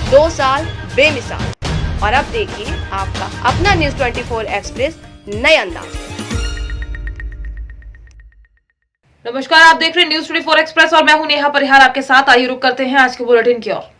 2 साल बेमिसाल। और अब देखिए आपका अपना न्यूज़ 24 एक्सप्रेस नए अंदाज में। नमस्कार, आप देख रहे हैं न्यूज़ 24 एक्सप्रेस और मैं हूं नेहा परिहार आपके साथ। आइए रुक करते हैं आज के बुलेटिन की ओर।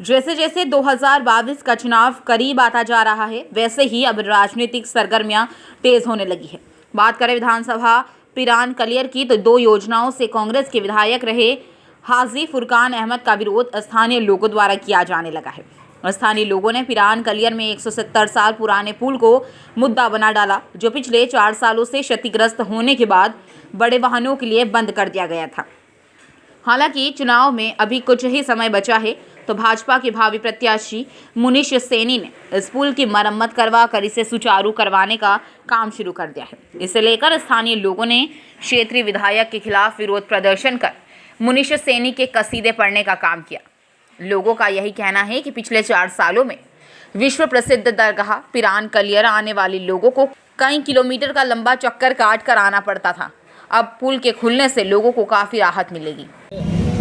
जैसे जैसे 2022 का चुनाव करीब आता जा रहा है, वैसे ही अब राजनीतिक सरगर्मियां तेज होने लगी है। बात करें विधानसभा पिरान कलियर की, तो 2 योजनाओं से कांग्रेस के विधायक रहे हाजी फुरकान अहमद का विरोध स्थानीय लोगों द्वारा किया जाने लगा है। स्थानीय लोगों ने पिरान कलियर में 170 साल पुराने पुल को मुद्दा बना डाला, जो पिछले 4 सालों से क्षतिग्रस्त होने के बाद बड़े वाहनों के लिए बंद कर दिया गया था। हालांकि चुनाव में अभी कुछ ही समय बचा है, तो भाजपा के भावी प्रत्याशी मुनीश सैनी ने इस पुल की मरम्मत करवा कर इसे सुचारू करवाने का काम शुरू कर दिया है। इसे लेकर स्थानीय लोगों ने क्षेत्रीय विधायक के खिलाफ विरोध प्रदर्शन कर मुनीश सैनी के कसीदे पढ़ने का काम किया। लोगों का यही कहना है कि पिछले 4 सालों में विश्व प्रसिद्ध दरगाह पिरान कलियर आने वाले लोगों को कई किलोमीटर का लंबा चक्कर काट कर आना पड़ता था। अब पुल के खुलने से लोगों को काफ़ी राहत मिलेगी।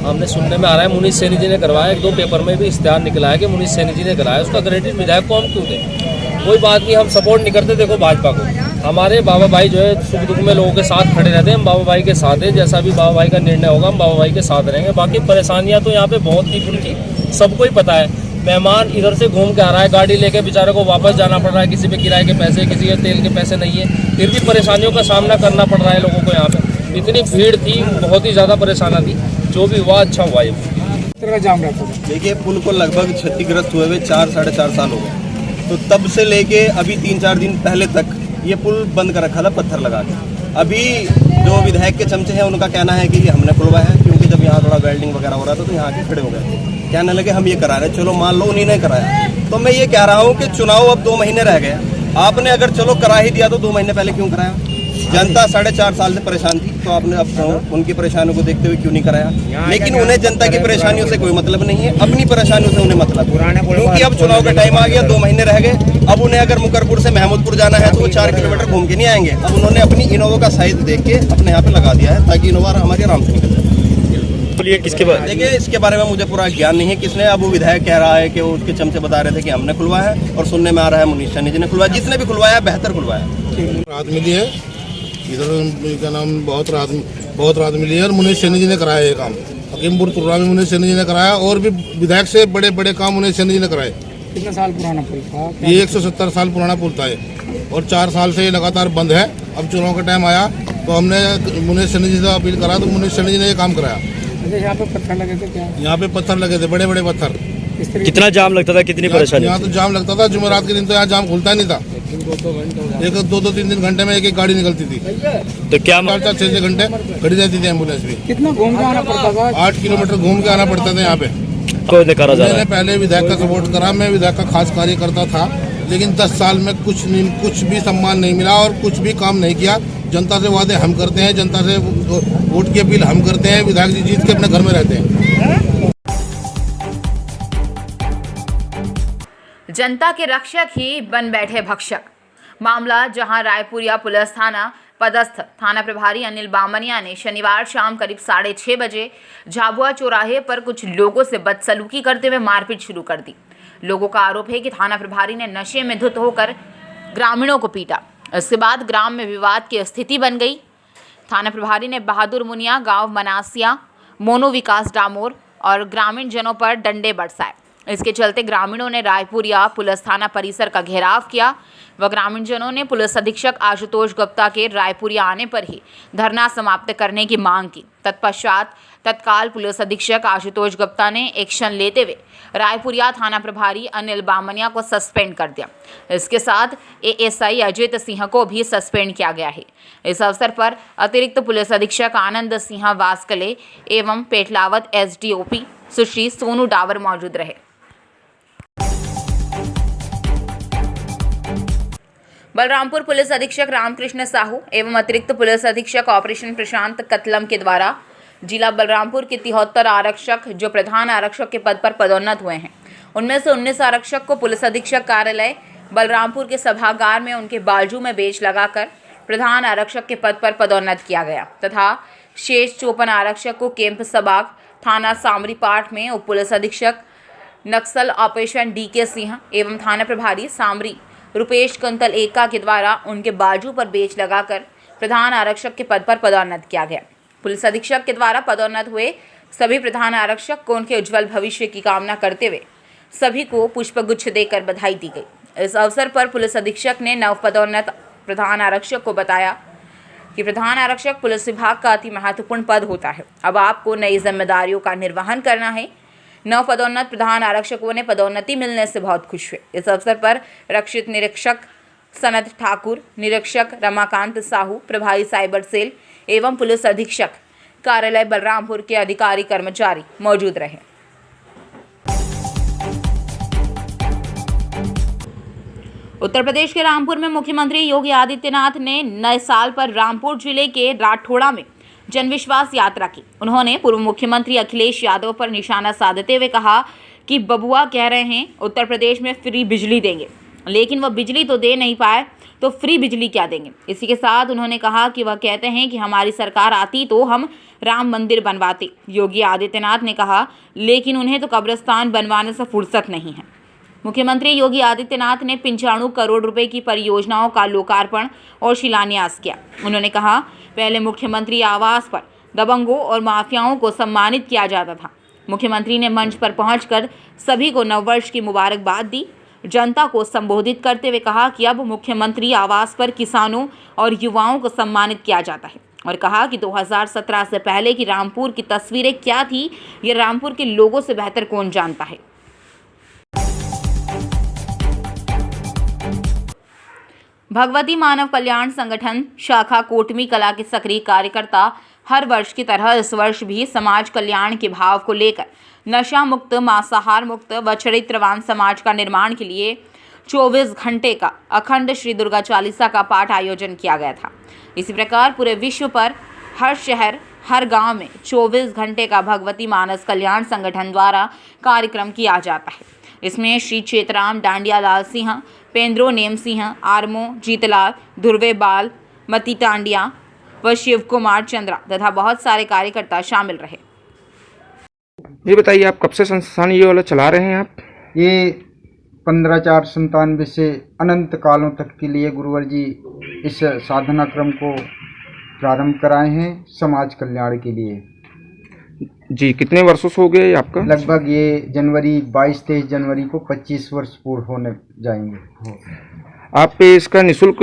हमने सुनने में आ रहा है मुनीश सैनी जी ने करवाया, 1-2 पेपर में भी इश्तेहार निकला है कि मुनीश सैनी जी ने कराया। उसका क्रेडिट विधायक को हम क्यों दें? कोई बात नहीं, हम सपोर्ट नहीं करते। देखो भाजपा को, हमारे बाबा भाई जो है सुख दुख में लोगों के साथ खड़े रहते हैं। हम बाबा भाई के साथ हैं, जैसा भी बाबा भाई का निर्णय होगा हम बाबा भाई के साथ रहेंगे। बाकी परेशानियाँ तो यहाँ पे बहुत थी पुल की, सबको ही पता है। मेहमान इधर से घूम के आ रहा है, गाड़ी लेके बेचारे को वापस जाना पड़ रहा है, किसी पे किराए के पैसे, किसी के तेल के पैसे नहीं है, फिर भी परेशानियों का सामना करना पड़ रहा है लोगों को। यहाँ पे इतनी भीड़ थी, बहुत ही ज़्यादा परेशानी थी। जो भी हुआ अच्छा हुआ। ये जाम रहता था। देखिए पुल को लगभग क्षतिग्रस्त हुए 4-4.5 साल हो गए, तो तब से लेके अभी 3-4 दिन पहले तक ये पुल बंद कर रखा था पत्थर लगा के। अभी जो विधायक के चमचे हैं उनका कहना है कि ये हमने खुलवाया है, क्योंकि जब यहाँ थोड़ा वेल्डिंग वगैरह हो रहा था तो यहाँ आके खड़े हो गए, कहने लगे हम ये करा रहे। चलो मान लो उन्हीं ने कराया, तो मैं ये कह रहा हूँ कि चुनाव अब 2 महीने रह गए, आपने अगर चलो करा ही दिया तो 2 महीने पहले क्यों कराया? जनता 4.5 साल से परेशान थी, तो आपने अब उनकी परेशानियों को देखते हुए क्यों नहीं कराया? लेकिन उन्हें जनता की परेशानियों से कोई मतलब नहीं है, अपनी परेशानियों से उन्हें मतलब, क्योंकि अब चुनाव का टाइम आ गया, 2 महीने रह गए। अब उन्हें अगर मुकरपुर से महमूदपुर जाना है तो वो 4 किलोमीटर घूम के नहीं आएंगे। अब उन्होंने अपनी इनोवा का साइज देख के अपने यहाँ पे लगा दिया है, ताकि इनोवा हमारी आराम से निकल जाए। ये किसके बारे? देखिए इसके बारे में मुझे पूरा ज्ञान नहीं है किसने। अब वो विधायक कह रहा है कि वो उसके चमचे बता रहे थे कि हमने खुलवाया है, और सुनने में आ रहा है मुनीश सैनी जी ने खुलवाया। जिसने भी खुलवाया बेहतर खुलवाया। राहत मिली है इधर, क्या नाम, बहुत राहत मिली है। और मुनीश सैनी जी ने कराया ये काम, हकीमपुर तुर्रा में मुनीश सैनी जी ने कराया, और भी विधायक से बड़े बड़े काम मुनीश सैनी जी ने कराए। कितने साल पुराना पुल था? ये 170 साल पुराना पुल था ये, और 4 साल से ये लगातार बंद है। अब चुनाव का टाइम आया तो हमने मुनीश सैनी जी से अपील करा, तो मुनीश सैनी जी ने ये काम कराया। यहाँ पे पत्थर लगे थे क्या? यहाँ पे पत्थर लगे थे, बड़े बड़े पत्थर। कितना जाम लगता था, कितनी परेशानी? यहाँ तो जाम लगता था, जुमेरात के दिन तो यहाँ जाम खुलता नहीं था। 2-3 घंटे में एक गाड़ी निकलती थी, तो क्या 4-6 घंटे खड़ी रहती थी एम्बुलेंस भी। कितना घूम के आना पड़ता था? 8 किलोमीटर घूम के आना पड़ता था यहाँ पे। मैंने पहले विधायक का सपोर्ट करा, मैं विधायक का खास कार्य करता था, लेकिन 10 साल में कुछ भी सम्मान नहीं मिला और कुछ भी काम नहीं किया। जनता से वादे हम करते हैं, जनता से वोट की अपील हम करते हैं, विधायक जी जीत के अपने घर में रहते हैं। जनता के रक्षक ही बन बैठे भक्षक। मामला जहां रायपुरिया पुलिस थाना पदस्थ थाना प्रभारी अनिल बामनिया ने शनिवार शाम करीब 6:30 बजे झाबुआ चौराहे पर कुछ लोगों से बदसलूकी करते हुए मारपीट शुरू कर दी। लोगों का आरोप है कि थाना प्रभारी ने नशे में धुत होकर ग्रामीणों को पीटा। इसके बाद ग्राम में विवाद की स्थिति बन गई। थाना प्रभारी ने बहादुर मुनिया, गांव मनासिया, मोनू विकास डामोर और ग्रामीण जनों पर डंडे बरसाए। इसके चलते ग्रामीणों ने रायपुरिया पुलिस थाना परिसर का घेराव किया व ग्रामीण जनों ने पुलिस अधीक्षक आशुतोष गुप्ता के रायपुरिया आने पर ही धरना समाप्त करने की मांग की। तत्पश्चात तत्काल पुलिस अधीक्षक आशुतोष गुप्ता ने एक्शन लेते हुए रायपुरिया थाना प्रभारी अनिल बामनिया को सस्पेंड कर दिया। इसके साथ एएसआई अजित सिंह को भी सस्पेंड किया गया है। इस अवसर पर अतिरिक्त पुलिस अधीक्षक आनंद सिंह वास्कले एवं पेटलावत एसडीओपी सुश्री सोनू डावर मौजूद रहे। बलरामपुर पुलिस अधीक्षक रामकृष्ण साहू एवं अतिरिक्त पुलिस अधीक्षक ऑपरेशन प्रशांत कतलम के द्वारा जिला बलरामपुर के 73 आरक्षक जो प्रधान आरक्षक के पद पर पदोन्नत हुए हैं, उनमें से 19 आरक्षक को पुलिस अधीक्षक कार्यालय बलरामपुर के सभागार में उनके बाजू में बेच लगाकर प्रधान आरक्षक के पद पर पदोन्नत किया गया तथा शेष 54 आरक्षक को कैंप सबाग थाना सामरी पाठ में उप पुलिस अधीक्षक नक्सल ऑपरेशन DK सिंह एवं थाना प्रभारी सामरी रुपेश कंतल एका के द्वारा उनके बाजू पर बेच लगाकर प्रधान आरक्षक के पद पर पदोन्नत किया गया। पुलिस अधीक्षक के द्वारा पदोन्नत हुए सभी प्रधान आरक्षक को उनके उज्जवल भविष्य की कामना करते हुए सभी को पुष्पगुच्छ देकर बधाई दी गई। इस अवसर पर पुलिस अधीक्षक ने नवपदोन्नत प्रधान आरक्षक को बताया कि प्रधान आरक्षक पुलिस विभाग का अति महत्वपूर्ण पद होता है। अब आपको नई जिम्मेदारियों का निर्वहन करना है। नवपदोन्नत प्रधान आरक्षकों ने पदोन्नति मिलने से बहुत खुश हुए। इस अवसर पर रक्षित निरीक्षक सनत ठाकुर, निरीक्षक रमाकांत साहू, प्रभारी साइबर सेल एवं पुलिस अधीक्षक कार्यालय बलरामपुर के अधिकारी कर्मचारी मौजूद रहे। उत्तर प्रदेश के रामपुर में मुख्यमंत्री योगी आदित्यनाथ ने नए साल पर रामपुर जिले के राठौड़ा में जनविश्वास यात्रा की। उन्होंने पूर्व मुख्यमंत्री अखिलेश यादव पर निशाना साधते हुए कहा कि बबुआ कह रहे हैं उत्तर प्रदेश में फ्री बिजली देंगे, लेकिन वह बिजली तो दे नहीं पाए तो फ्री बिजली क्या देंगे। इसी के साथ उन्होंने कहा कि वह कहते हैं कि हमारी सरकार आती तो हम राम मंदिर बनवाते। योगी आदित्यनाथ ने कहा लेकिन उन्हें तो कब्रिस्तान बनवाने से फुर्सत नहीं है। मुख्यमंत्री योगी आदित्यनाथ ने 95 करोड़ रुपए की परियोजनाओं का लोकार्पण और शिलान्यास किया। उन्होंने कहा पहले मुख्यमंत्री आवास पर दबंगों और माफियाओं को सम्मानित किया जाता था। मुख्यमंत्री ने मंच पर पहुंचकर सभी को नववर्ष की मुबारकबाद दी। जनता को संबोधित करते हुए कहा कि अब मुख्यमंत्री आवास पर किसानों और युवाओं को सम्मानित किया जाता है और कहा कि 2017 से पहले की रामपुर की तस्वीरें क्या थी, ये रामपुर के लोगों से बेहतर कौन जानता है। भगवती मानव कल्याण संगठन शाखा कोटमी कला के सक्रिय कार्यकर्ता हर वर्ष की तरह इस वर्ष भी समाज कल्याण के भाव को लेकर नशा मुक्त, मांसाहार मुक्त व चरित्रवान समाज का निर्माण के लिए 24 घंटे का अखंड श्री दुर्गा चालीसा का पाठ आयोजन किया गया था। इसी प्रकार पूरे विश्व पर हर शहर हर गांव में 24 घंटे का भगवती मानव कल्याण संगठन द्वारा कार्यक्रम किया जाता है। इसमें श्री चेतराम डांडिया लाल सिंह, पेंद्रो नेम सिंह, आर्मो जीतलाल, ध्रुवे बाल, मती टांडिया व शिव कुमार चंद्रा तथा बहुत सारे कार्यकर्ता शामिल रहे। ये बताइए आप कब से संस्थान ये वाला चला रहे हैं आप? ये 15/4/97 से अनंत कालों तक के लिए गुरुवर जी इस साधना क्रम को प्रारंभ कराए हैं समाज कल्याण के लिए। जी, कितने वर्षों से हो गए ये आपका? लगभग ये जनवरी 22-23 जनवरी को 25 वर्ष पूर्ण होने जाएंगे। आप इसका निःशुल्क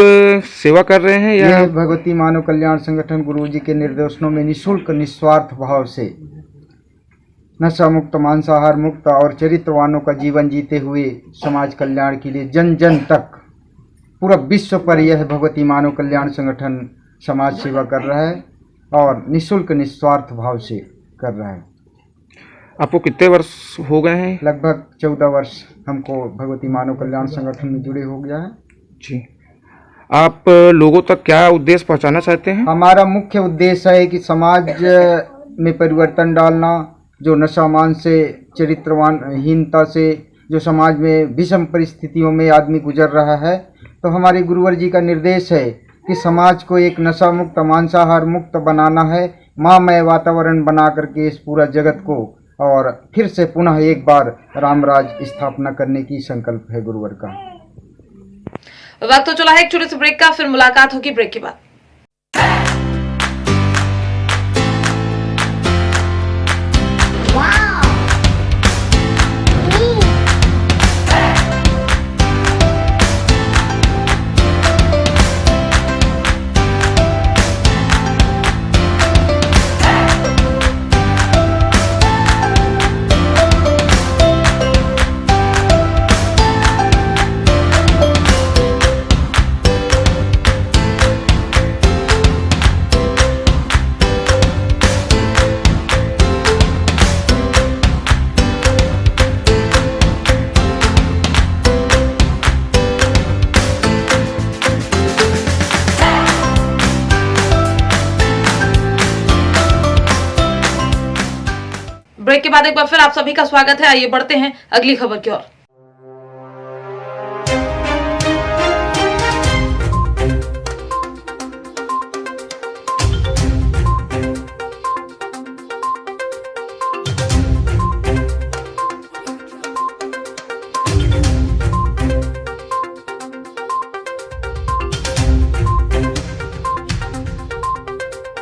सेवा कर रहे हैं या? ये भगवती मानव कल्याण संगठन गुरुजी के निर्देशों में निःशुल्क निस्वार्थ भाव से नशा मुक्त, मांसाहार मुक्त और चरित्रवानों का जीवन जीते हुए समाज कल्याण के लिए जन जन तक पूरा विश्व पर यह भगवती मानव कल्याण संगठन समाज सेवा कर रहा है और निःशुल्क निस्वार्थ भाव से कर रहा है। आपको कितने वर्ष हो गए हैं? लगभग 14 वर्ष हमको भगवती मानव कल्याण संगठन में जुड़े हो गया है। जी, आप लोगों तक क्या उद्देश्य पहुंचाना चाहते हैं? हमारा मुख्य उद्देश्य है कि समाज में परिवर्तन डालना, जो नशामान से, चरित्रवानहीनता से जो समाज में विषम परिस्थितियों में आदमी गुजर रहा है, तो हमारे गुरुवर जी का निर्देश है कि समाज को एक नशा मुक्त, मांसाहार मुक्त बनाना है, मामय वातावरण बना करके इस पूरा जगत को और फिर से पुनः एक बार रामराज स्थापना करने की संकल्प है गुरुवर का। वक्त तो चला है एक छोटे से ब्रेक का, फिर मुलाकात होगी ब्रेक के बाद। बाद एक बार फिर आप सभी का स्वागत है। आइए बढ़ते हैं अगली खबर की ओर।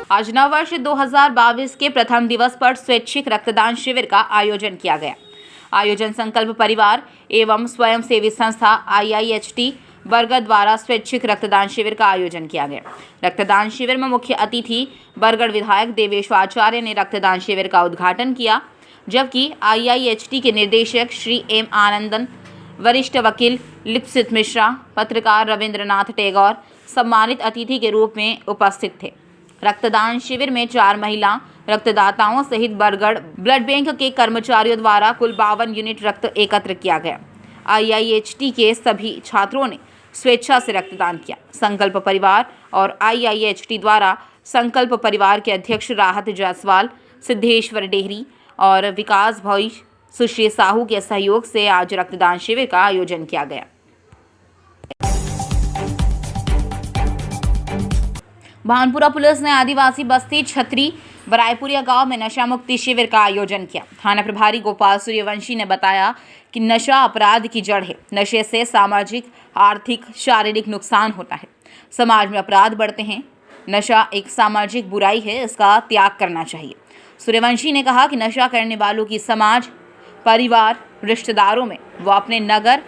आज नववर्ष 2022 के प्रथम दिवस पर स्वैच्छिक रक्तदान शिविर का आयोजन किया गया। आयोजन संकल्प परिवार एवं स्वयंसेवी संस्था IIHT बरगढ़ द्वारा स्वैच्छिक रक्तदान शिविर का आयोजन किया गया। रक्तदान शिविर में मुख्य अतिथि बरगढ़ विधायक देवेश आचार्य ने रक्तदान शिविर का उद्घाटन किया, जबकि IIHT के निदेशक श्री M आनंदन, वरिष्ठ वकील लिप्सित मिश्रा, पत्रकार रविंद्रनाथ टैगोर सम्मानित अतिथि के रूप में उपस्थित थे। रक्तदान शिविर में 4 महिला रक्तदाताओं सहित बरगढ़ ब्लड बैंक के कर्मचारियों द्वारा कुल 52 यूनिट रक्त एकत्र किया गया। IIHT के सभी छात्रों ने स्वेच्छा से रक्तदान किया। संकल्प परिवार और IIHT द्वारा संकल्प परिवार के अध्यक्ष राहत जायसवाल, सिद्धेश्वर डेहरी और विकास भाई सुश्री साहू के सहयोग से आज रक्तदान शिविर का आयोजन किया गया। भानपुरा पुलिस ने आदिवासी बस्ती छतरी बरायपुरिया गांव में नशा मुक्ति शिविर का आयोजन किया। थाना प्रभारी गोपाल सूर्यवंशी ने बताया कि नशा अपराध की जड़ है। नशे से सामाजिक, आर्थिक, शारीरिक नुकसान होता है। समाज में अपराध बढ़ते हैं। नशा एक सामाजिक बुराई है, इसका त्याग करना चाहिए। सूर्यवंशी ने कहा कि नशा करने वालों की समाज, परिवार, रिश्तेदारों में व अपने नगर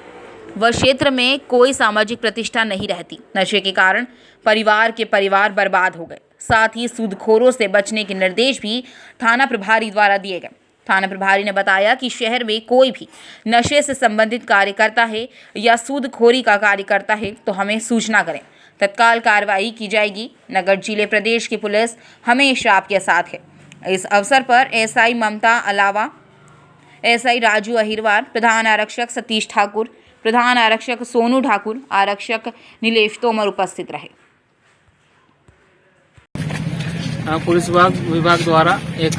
व क्षेत्र में कोई सामाजिक प्रतिष्ठा नहीं रहती। नशे के कारण परिवार के परिवार बर्बाद हो गए। साथ ही सूदखोरों से बचने के निर्देश भी थाना प्रभारी द्वारा दिए गए। थाना प्रभारी ने बताया कि शहर में कोई भी नशे से संबंधित कार्य करता है या सूदखोरी का कार्य करता है तो हमें सूचना करें, तत्काल कार्रवाई की जाएगी। नगर जिले प्रदेश की पुलिस हमेशा आपके साथ है। इस अवसर पर SI ममता अलावा SI राजू अहिरवार, प्रधान आरक्षक सतीश ठाकुर, प्रधान आरक्षक सोनू ठाकुर, आरक्षक नीलेश तोमर उपस्थित रहे। पुलिस विभाग द्वारा एक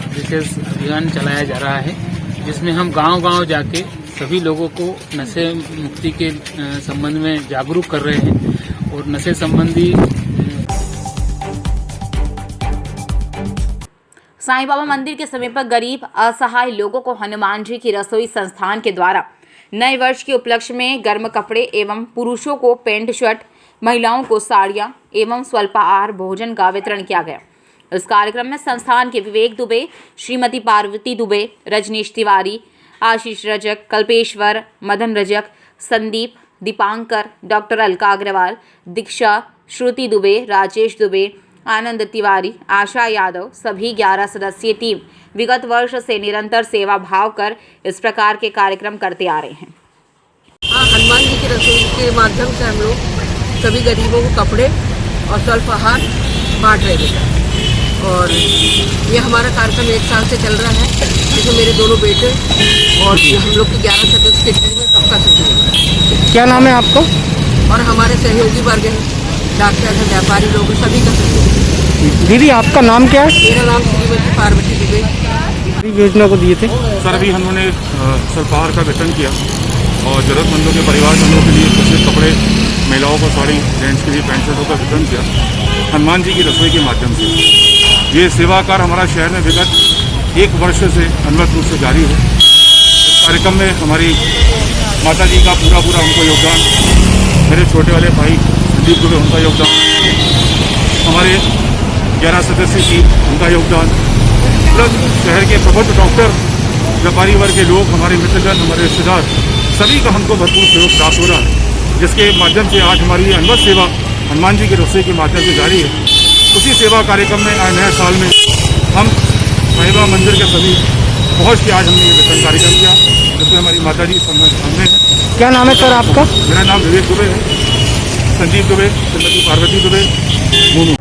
विशेष अभियान चलाया जा रहा है, जिसमें हम गांव-गांव जाके सभी लोगों को नशे मुक्ति के संबंध में जागरूक कर रहे हैं और नशे संबंधी साईं बाबा मंदिर के समीप गरीब असहाय लोगों को हनुमान जी की रसोई संस्थान के द्वारा नए वर्ष के उपलक्ष्य में गर्म कपड़े एवं पुरुषों को पैंट शर्ट, महिलाओं को साड़ियां एवं स्वल्पाहार भोजन का वितरण किया गया। इस कार्यक्रम में संस्थान के विवेक दुबे, श्रीमती पार्वती दुबे, रजनीश तिवारी, आशीष रजक, कल्पेश्वर, मदन रजक, संदीप, दीपांकर, डॉक्टर अलका अग्रवाल, दीक्षा, श्रुति दुबे, राजेश दुबे, आनंद तिवारी, आशा यादव सभी 11 सदस्यीय टीम विगत वर्ष से निरंतर सेवा भाव कर इस प्रकार के कार्यक्रम करते आ रहे हैं। हनुमान जी की रसोई के माध्यम से हम लोग सभी गरीबों को कपड़े और स्वल्पाहार बांट रहे हैं और ये हमारा कार्यक्रम 1 साल से चल रहा है, जिसमें मेरे दोनों बेटे और हम लोग के 11 सदस्य के टीम में सबका सहयोग है। क्या नाम है आपको? और हमारे सहयोगी वर्ग हैं, डॉक्टर हैं, व्यापारी लोग, सभी का सहयोग। दीदी आपका नाम क्या है? मेरा नाम श्रीमती पार्वती दुबे। योजना को दिए थे सर, अभी हमने स्वल्पाहार का वितरण किया और जरूरतमंदों के परिवार वालों के लिए कुछ कपड़े, महिलाओं को साड़ी, जेंट्स के लिए पैंट शर्टों का वितरण किया हनुमान जी की रसोई के माध्यम से। ये सेवा कार्य हमारा शहर में विगत 1 वर्ष से अनवरत रूप से जारी है। इस कार्यक्रम में हमारी माता जी का पूरा उनको योगदान, मेरे छोटे वाले भाई संदीप दुबे उनका योगदान, हमारे 11 सदस्य की उनका योगदान, प्लस शहर के प्रबुद्ध डॉक्टर, व्यापारी वर्ग के लोग, हमारे मित्रगण, हमारे रिश्तेदार, सभी का हमको भरपूर सहयोग प्राप्त हो रहा है, जिसके माध्यम से आज हमारी ये अनवरत सेवा हनुमान जी की रसोई के माध्यम से जारी है। उसी सेवा कार्यक्रम में आज नए साल में हम साईं मंदिर के सभी पहुँच के आज हमने ये वितरण कार्यक्रम किया, जिसमें हमारी माता जी सामने है। क्या नाम है सर आपका? मेरा नाम विवेक दुबे है, संदीप दुबे, श्रीमती पार्वती दुबे, मोनू।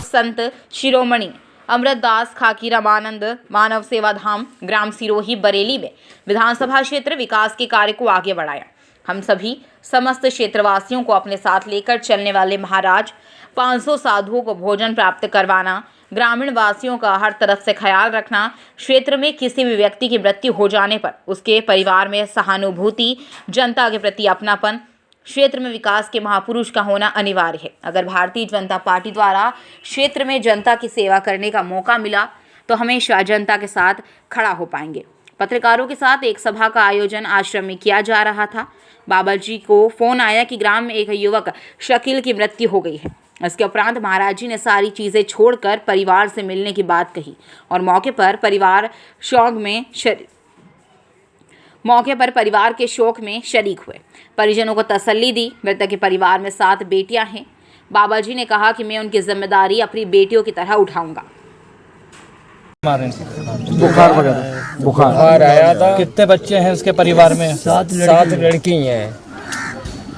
संत शिरोमणि अमृतदास खाकी रामानंद मानव सेवा धाम ग्राम सिरोही बरेली में विधानसभा क्षेत्र विकास के कार्य को आगे बढ़ाया। हम सभी समस्त क्षेत्रवासियों को अपने साथ लेकर चलने वाले महाराज 500 साधुओं को भोजन प्राप्त करवाना ग्रामीण वासियों का हर तरफ से ख्याल रखना, क्षेत्र में किसी भी व्यक्ति की मृत्यु हो जाने पर उसके परिवार में सहानुभूति, जनता के प्रति अपनापन, क्षेत्र में विकास के महापुरुष का होना अनिवार्य है। अगर भारतीय जनता पार्टी द्वारा क्षेत्र में जनता की सेवा करने का मौका मिला तो हमेशा जनता के साथ खड़ा हो पाएंगे। पत्रकारों के साथ एक सभा का आयोजन आश्रम में किया जा रहा था। बाबा जी को फोन आया कि ग्राम में एक युवक शकील की मृत्यु हो गई है। इसके उपरांत महाराज जी ने सारी चीज़ें छोड़कर परिवार से मिलने की बात कही और मौके पर परिवार के शोक में शरीक हुए, परिजनों को तसल्ली दी। मृतक के परिवार में 7 बेटियां हैं। बाबा जी ने कहा कि मैं उनकी जिम्मेदारी अपनी बेटियों की तरह उठाऊंगा। बुखार वगैरह बुखार आया था। कितने बच्चे हैं उसके परिवार में? 7 लड़की हैं।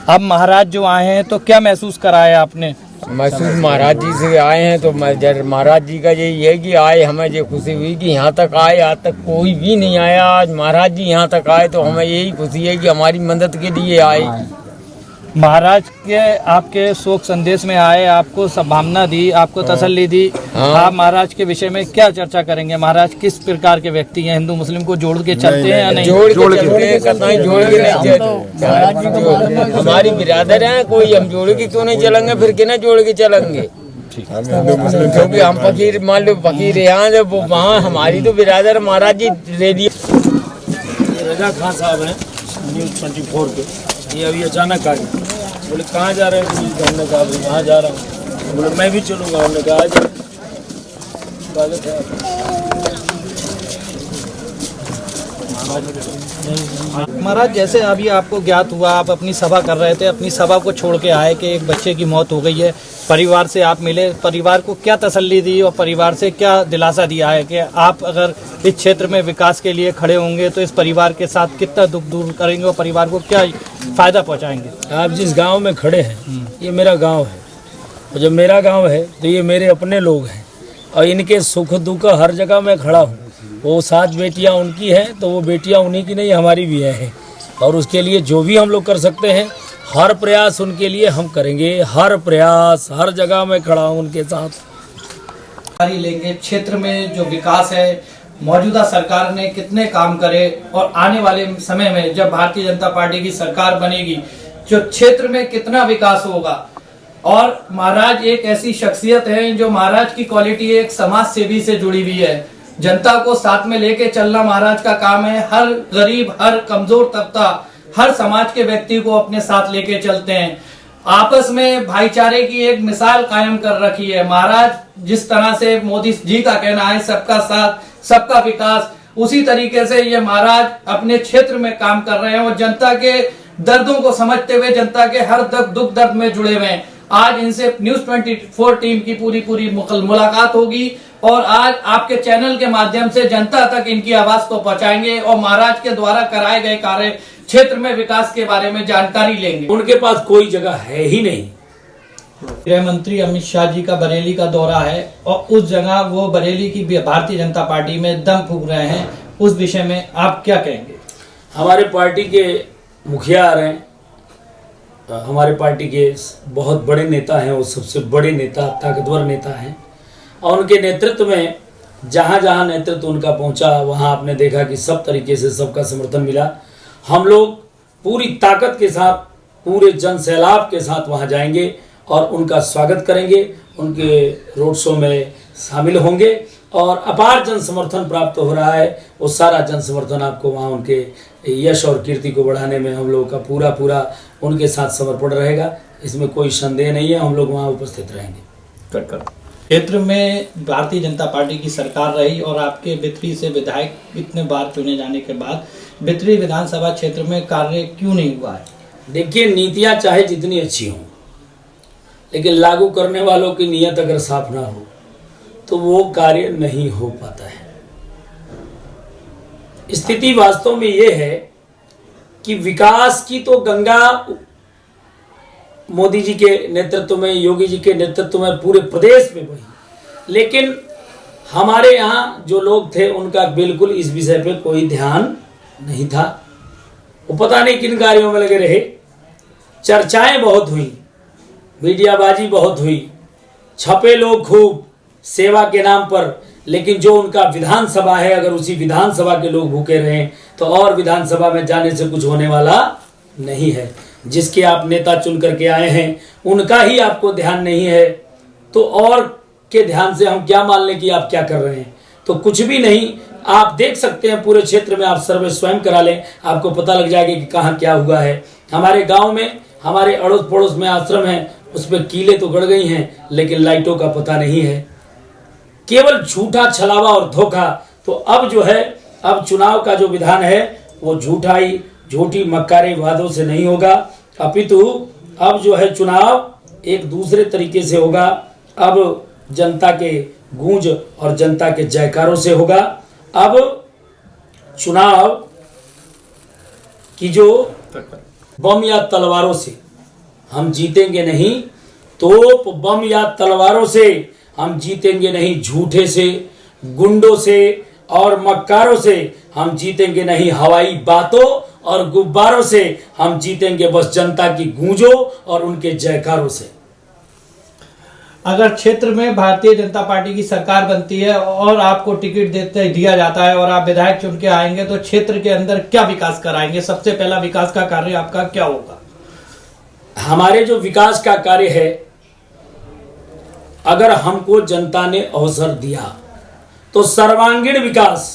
अब महाराज जो आए हैं तो क्या महसूस कराया आपने? महसूस महाराज जी से आए हैं तो महाराज जी का यही है कि आए, हमें ये खुशी हुई कि यहाँ तक आए। आज तक कोई भी नहीं आया, आज महाराज जी यहाँ तक आए तो हमें यही खुशी है कि हमारी मदद के लिए आए। महाराज के आपके शोक संदेश में आए, आपको संभावना दी, आपको तसल्ली दी। आप महाराज के विषय में क्या चर्चा करेंगे? महाराज किस प्रकार के व्यक्ति हैं? हिंदू मुस्लिम को जोड़ के चलते हैं या नहीं? जोड़ के नहीं। हमारी बिरादर है, कोई हम जोड़ के क्यों नहीं चलेंगे? फिर किन्हें जोड़ के चलेंगे? क्योंकि हम फकीर, मान लो फकीर यहाँ जब वहाँ हमारी तो बिरादर महाराज जी रेडियो। रजा खान साहब हैं न्यूज़ 24 के। ये अभी अचानक आ गए, बोले कहाँ जा रहे हैं? हमने कहा वहाँ जा रहा हूँ। बोले मैं भी चलूँगा। हमने कहा आज स्वागत है। महाराज जैसे अभी आपको ज्ञात हुआ, आप अपनी सभा कर रहे थे, अपनी सभा को छोड़ के आए कि एक बच्चे की मौत हो गई है, परिवार से आप मिले, परिवार को क्या तसल्ली दी और परिवार से क्या दिलासा दिया है कि आप अगर इस क्षेत्र में विकास के लिए खड़े होंगे तो इस परिवार के साथ कितना दुख दूर करेंगे और परिवार को क्या फायदा पहुंचाएंगे? आप जिस गांव में खड़े हैं ये मेरा गांव है, और जब मेरा गांव है तो ये मेरे अपने लोग हैं, और इनके सुख दुख हर जगह मैं खड़ा हूँ। वो 7 बेटियाँ उनकी हैं तो वो बेटियाँ उन्हीं की नहीं, हमारी भी हैं। और उसके लिए जो भी हम लोग कर सकते हैं, हर प्रयास उनके लिए हम करेंगे। हर प्रयास, हर जगह मैं खड़ा हूँ उनके साथ। लेंगे क्षेत्र में जो विकास है, मौजूदा सरकार ने कितने काम करे और आने वाले समय में जब भारतीय जनता पार्टी की सरकार बनेगी जो क्षेत्र में कितना विकास होगा। और महाराज एक ऐसी शख्सियत है जो महाराज की क्वालिटी एक समाज सेवी से जुड़ी हुई है। जनता को साथ में लेके चलना महाराज का काम है। हर गरीब, हर कमजोर तबका, हर समाज के व्यक्ति को अपने साथ लेके चलते हैं। आपस में भाईचारे की एक मिसाल कायम कर रखी है महाराज। जिस तरह से मोदी जी का कहना है सबका साथ सबका विकास, उसी तरीके से ये महाराज अपने क्षेत्र में काम कर रहे हैं और जनता के दर्दों को समझते हुए जनता के हर दुख दर्द में जुड़े हुए हैं। आज इनसे न्यूज़ 24 टीम की पूरी मुलाकात होगी और आज आपके चैनल के माध्यम से जनता तक इनकी आवाज को पहुंचाएंगे और महाराज के द्वारा कराए गए कार्य, क्षेत्र में विकास के बारे में जानकारी लेंगे। उनके पास कोई जगह है ही नहीं। गृह मंत्री अमित शाह जी का बरेली का दौरा है और उस जगह वो बरेली की भारतीय जनता पार्टी में दम फूंक रहे हैं, उस विषय में आप क्या कहेंगे? हमारे पार्टी के मुखिया आ रहे हैं, हमारे पार्टी के बहुत बड़े नेता हैं, वो सबसे बड़े नेता, ताकतवर नेता हैं, और उनके नेतृत्व में जहाँ जहाँ नेतृत्व उनका पहुँचा वहाँ आपने देखा कि सब तरीके से सबका समर्थन मिला। हम लोग पूरी ताकत के साथ, पूरे जन सैलाब के साथ वहाँ जाएंगे और उनका स्वागत करेंगे, उनके रोड शो में शामिल होंगे और अपार जन समर्थन प्राप्त हो रहा है। वो सारा जन समर्थन आपको वहाँ उनके यश और कीर्ति को बढ़ाने में हम लोगों का पूरा उनके साथ समर्पण रहेगा। इसमें कोई संदेह नहीं है, हम लोग वहाँ उपस्थित रहेंगे। क्षेत्र में भारतीय जनता पार्टी की सरकार रही और आपके बिथरी से विधायक इतने बार चुने जाने के बाद बिथरी विधानसभा क्षेत्र में कार्य क्यों नहीं हुआ है? देखिए, नीतियाँ चाहे जितनी अच्छी हों, लेकिन लागू करने वालों की नीयत अगर साफ ना हो तो वो कार्य नहीं हो पाता है। स्थिति वास्तव में ये है कि विकास की तो गंगा मोदी जी के नेतृत्व में, योगी जी के नेतृत्व में पूरे प्रदेश में बही, लेकिन हमारे यहाँ जो लोग थे उनका बिल्कुल इस विषय पे कोई ध्यान नहीं था। वो पता नहीं किन कार्यों में लगे रहे। चर्चाएं बहुत हुई, मीडियाबाजी बहुत हुई, छपे लोग खूब, सेवा के नाम पर, लेकिन जो उनका विधानसभा है, अगर उसी विधानसभा के लोग भूखे रहें तो और विधानसभा में जाने से कुछ होने वाला नहीं है। जिसके आप नेता चुन करके आए हैं उनका ही आपको ध्यान नहीं है, तो और के ध्यान से हम क्या मान लें कि आप क्या कर रहे हैं? तो कुछ भी नहीं। आप देख सकते हैं पूरे क्षेत्र में, आप सर्वे स्वयं करा लें, आपको पता लग जाएगा कि कहाँ क्या हुआ है। हमारे गांव में, हमारे अड़ोस पड़ोस में आश्रम है, उस पर कीलें तो गड़ गई हैं लेकिन लाइटों का पता नहीं है। केवल झूठा छलावा और धोखा। तो अब जो है, अब चुनाव का जो विधान है वो झूठाई, झूठी मक्कारी वादों से नहीं होगा, अपितु अब जो है चुनाव एक दूसरे तरीके से होगा। अब जनता के गूंज और जनता के जयकारों से होगा। अब चुनाव की जो बम या तलवारों से हम जीतेंगे नहीं, तोप बम या तलवारों से हम जीतेंगे नहीं, झूठे से, गुंडों से और मक्कारों से हम जीतेंगे नहीं, हवाई बातों और गुब्बारों से हम जीतेंगे बस जनता की गूंजों और उनके जयकारों से। अगर क्षेत्र में भारतीय जनता पार्टी की सरकार बनती है और आपको टिकट दिया जाता है और आप विधायक चुन के आएंगे तो क्षेत्र के अंदर क्या विकास कराएंगे? सबसे पहला विकास का कार्य आपका क्या होगा? हमारे जो विकास का कार्य है, अगर हमको जनता ने अवसर दिया तो सर्वांगीण विकास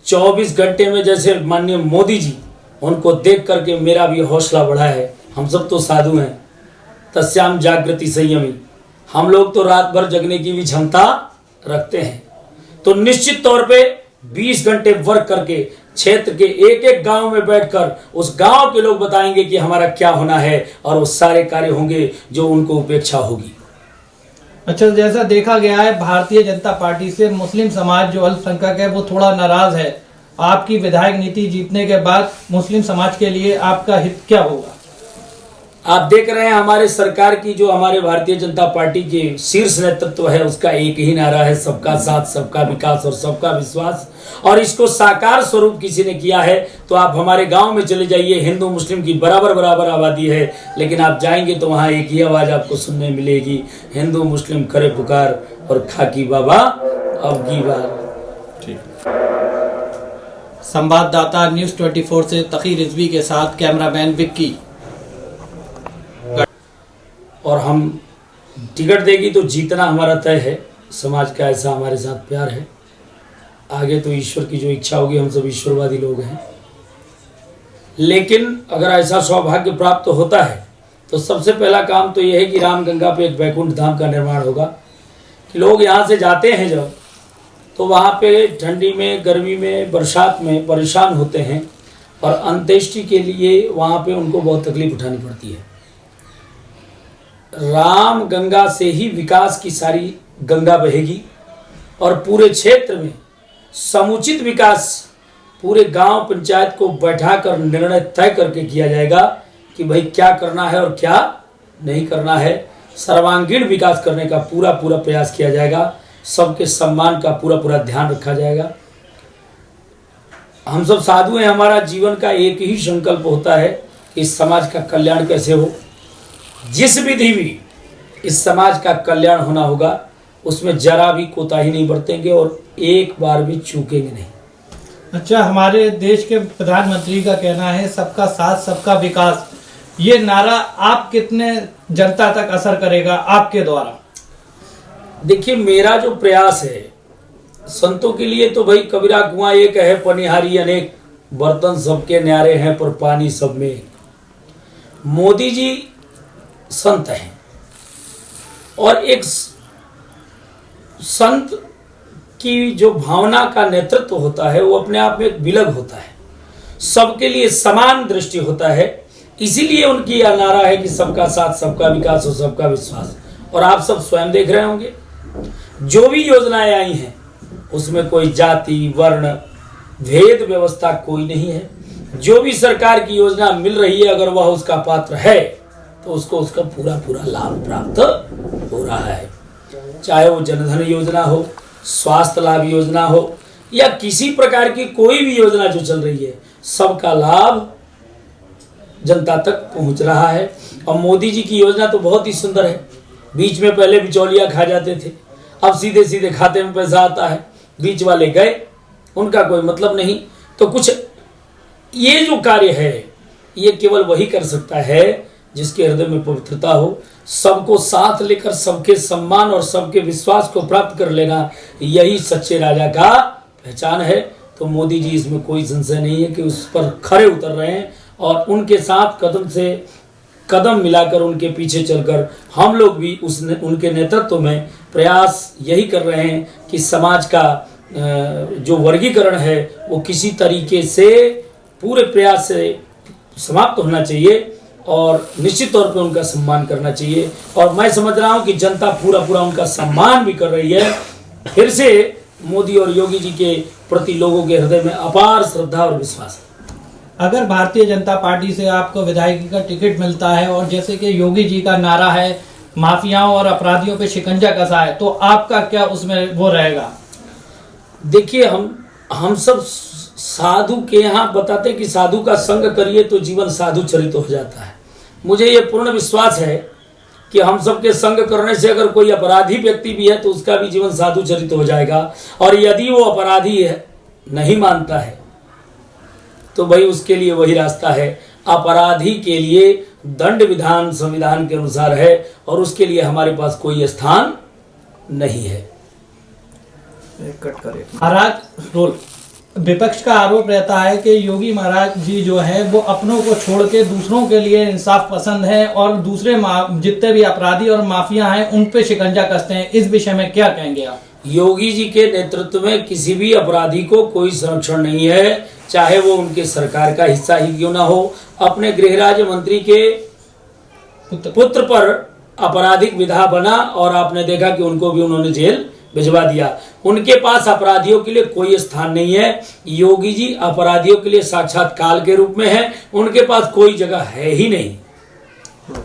24 घंटे में, जैसे माननीय मोदी जी, उनको देख करके मेरा भी हौसला बढ़ा है। हम सब तो साधु हैं, तस्याम जागृति संयमी, हम लोग तो रात भर जगने की भी क्षमता रखते हैं। तो निश्चित तौर पे 20 घंटे वर्क करके क्षेत्र के एक एक गांव में बैठकर उस गांव के लोग बताएंगे कि हमारा क्या होना है, और वो सारे कार्य होंगे जो उनको उपेक्षा होगी। अच्छा, जैसा देखा गया है भारतीय जनता पार्टी से मुस्लिम समाज जो अल्पसंख्यक है वो थोड़ा नाराज है। आपकी विधायक नीति जीतने के बाद मुस्लिम समाज के लिए आपका हित क्या होगा? आप देख रहे हैं हमारे सरकार की, जो हमारे भारतीय जनता पार्टी के शीर्ष नेतृत्व है, उसका एक ही नारा है, सबका साथ, सबका विकास और सबका विश्वास। और इसको साकार स्वरूप किसी ने किया है तो आप हमारे गांव में चले जाइए, हिंदू मुस्लिम की बराबर बराबर आबादी है, लेकिन आप जाएंगे तो वहां एक ही आवाज आपको सुनने मिलेगी, हिंदू मुस्लिम करे पुकार और खाकी बाबा अब की बार। संवाददाता न्यूज़ 24 से तकीर रिजवी के साथ कैमरामैन विक्की। और हम टिकट देगी तो जीतना हमारा तय है, समाज का ऐसा हमारे साथ प्यार है। आगे तो ईश्वर की जो इच्छा होगी, हम सब ईश्वरवादी लोग हैं। लेकिन अगर ऐसा सौभाग्य प्राप्त होता है तो सबसे पहला काम तो यह है कि रामगंगा पे एक वैकुंठ धाम का निर्माण होगा, कि लोग यहाँ से जाते हैं जब, तो वहाँ पे ठंडी में, गर्मी में, बरसात में परेशान होते हैं और अंत्येष्टि के लिए वहाँ पे उनको बहुत तकलीफ उठानी पड़ती है। राम गंगा से ही विकास की सारी गंगा बहेगी और पूरे क्षेत्र में समुचित विकास पूरे गांव पंचायत को बैठाकर निर्णय तय करके किया जाएगा कि भाई क्या करना है और क्या नहीं करना है। सर्वांगीण विकास करने का पूरा पूरा प्रयास किया जाएगा, सबके सम्मान का पूरा पूरा ध्यान रखा जाएगा। हम सब साधु हैं, हमारा जीवन का एक ही संकल्प होता है कि इस समाज का कल्याण कैसे हो। जिस विधि भी इस समाज का कल्याण होना होगा उसमें जरा भी कोताही नहीं बरतेंगे और एक बार भी चूकेंगे नहीं। अच्छा, हमारे देश के प्रधानमंत्री का कहना है सबका साथ सबका विकास, ये नारा आप कितने जनता तक असर करेगा आपके द्वारा? देखिए, मेरा जो प्रयास है संतों के लिए तो भाई कबीरा कुआं एक है, पनिहारी अनेक, बर्तन सबके न्यारे हैं पर पानी सब में। मोदी जी संत हैं और एक संत की जो भावना का नेतृत्व होता है वो अपने आप में एक विलग होता है, सबके लिए समान दृष्टि होता है। इसीलिए उनकी यह नारा है कि सबका साथ, सबका विकास और सबका विश्वास। और आप सब स्वयं देख रहे होंगे जो भी योजनाएं आई हैं उसमें कोई जाति वर्ण भेद व्यवस्था कोई नहीं है। जो भी सरकार की योजना मिल रही है अगर वह उसका पात्र है तो उसको उसका पूरा पूरा लाभ प्राप्त हो रहा है। चाहे वो जनधन योजना हो, स्वास्थ्य लाभ योजना हो या किसी प्रकार की कोई भी योजना जो चल रही है, सबका लाभ जनता तक पहुंच रहा है। और मोदी जी की योजना तो बहुत ही सुंदर है। बीच में पहले बिचौलिया खा जाते थे, अब सीधे सीधे खाते में पैसा आता है, बीच वाले गए, उनका कोई मतलब नहीं। तो कुछ ये जो कार्य है ये केवल वही कर सकता है जिसके हृदय में पवित्रता हो, सबको साथ लेकर सबके सम्मान और सबके विश्वास को प्राप्त कर लेना, यही सच्चे राजा का पहचान है। तो मोदी जी इसमें कोई संशय नहीं है कि उस पर खरे उतर रहे हैं और उनके साथ कदम से कदम मिलाकर उनके पीछे चलकर हम लोग भी उनके नेतृत्व में प्रयास यही कर रहे हैं कि समाज का जो वर्गीकरण है वो किसी तरीके से पूरे प्रयास से समाप्त होना चाहिए और निश्चित तौर पे उनका सम्मान करना चाहिए। और मैं समझ रहा हूं कि जनता पूरा उनका सम्मान भी कर रही है। फिर से मोदी और योगी जी के प्रति लोगों के हृदय में अपार श्रद्धा और विश्वास है। अगर भारतीय जनता पार्टी से आपको विधायकी का टिकट मिलता है और जैसे कि योगी जी का नारा है माफियाओं और अपराधियों पे शिकंजा कसा है, तो आपका क्या उसमें वो रहेगा? देखिए, हम सब साधु के यहाँ बताते हैं कि साधु का संग करिए तो जीवन साधु चरित हो जाता है। मुझे ये पूर्ण विश्वास है कि हम सबके संग करने से अगर कोई अपराधी व्यक्ति भी है तो उसका भी जीवन साधु चरित हो जाएगा। और यदि वो अपराधी है नहीं मानता है तो भाई उसके लिए वही रास्ता है। अपराधी के लिए दंड विधान संविधान के अनुसार है और उसके लिए हमारे पास कोई स्थान नहीं है। कट करे महाराज रोल विपक्ष का आरोप रहता है कि योगी महाराज जी जो है वो अपनों को छोड़ के दूसरों के लिए इंसाफ पसंद है और दूसरे जितने भी अपराधी और माफिया हैं उन पे शिकंजा कसते हैं। इस विषय में क्या कहेंगे आप? योगी जी के नेतृत्व में किसी भी अपराधी को कोई संरक्षण नहीं है, चाहे वो उनके सरकार का हिस्सा ही क्यों ना हो। अपने गृह राज्य मंत्री के पुत्र पर आपराधिक विधा बना और आपने देखा कि उनको भी उन्होंने जेल भिजवा दिया। उनके पास अपराधियों के लिए कोई स्थान नहीं है। योगी जी अपराधियों के लिए साक्षात काल के रूप में है, उनके पास कोई जगह है ही नहीं।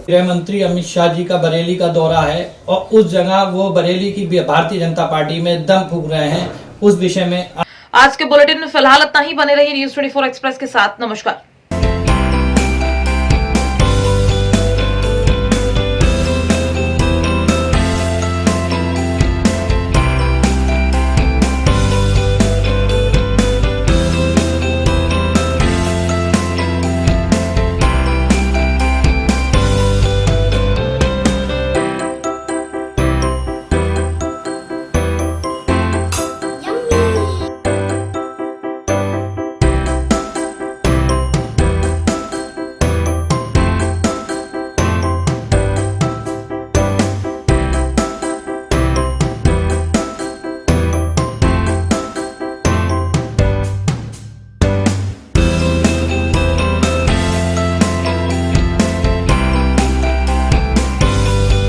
गृह मंत्री अमित शाह जी का बरेली का दौरा है और उस जगह वो बरेली की भारतीय जनता पार्टी में दम फूंक रहे हैं, उस विषय में आज के बुलेटिन में फिलहाल इतना ही। बने रहिए न्यूज़ 24 एक्सप्रेस के साथ। नमस्कार।